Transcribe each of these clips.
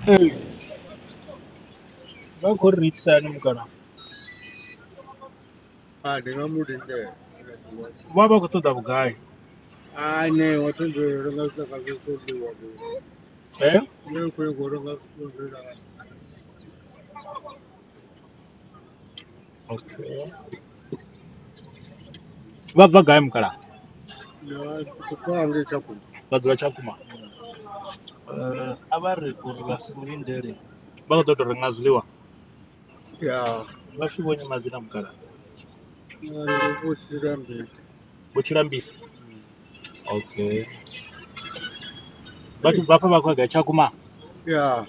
Hey, ba ko reach sana mukana. Dengan mudah deh. Ba ba ko to da bugai. Ne, waktu itu orang kata kalau sulit waktu. Eh? Ne, kau yang orang kata sulit lah. Okay. Ba ba gai mukana. Ya, itu angin cakup. Ba dura chakuma. Abari kurula simulindere. Ba ko to ngazliwa. Ya, Ba shi bonye mazina mukana. itu bos rambi. Buchira mbisi. Okay. Batu bapa ba ko ga chakuma. Ya,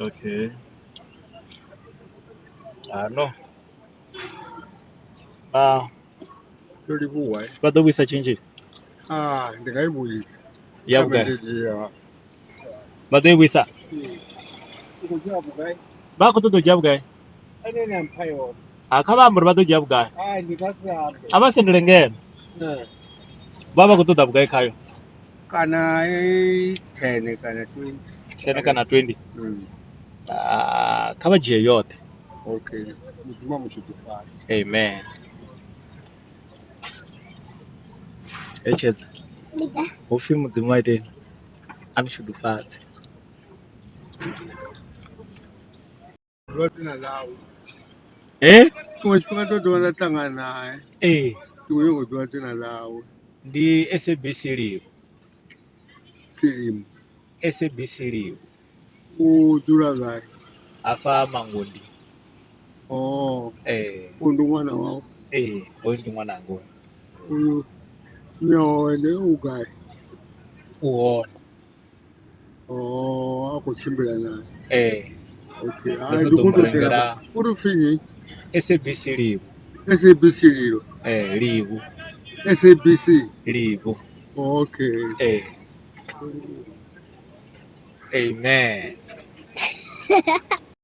Okay. No. jadi buai. Ba do wisa chinji. Dengan ibu ini. Ya Sama bugai. dia. Ba do wisa. Itu jawab bukan? Ba ko to do jab gai. Ini yang payo. Akaba amur ba do jab gai. Ini kasih. Aba sendrenge. Baba ko to da bugai kayo. Karena ini karena tu. Tena kana 20. Kaba je yote. Okay. Mutuma mchutufa. Amen. Echeza. Ufi mudzimu ite anishudufatse. Lwati na lawo. Kuchipaka toto wanatanga naye. Tuyo kutwati na lawo. Ndi SABC liyo. Silimu. SABC liyo. Tula gai. Afa Mangondi. Undu mwana wao. Oyo ndi mwana wangu. Uyu nyaone ugai. Uona. Akuchimbila naye. Okay. Ndikutolera Urufinyi. SABC liyo. SABC liyo. Liyo. SABC. Liyo. Okay. Amen.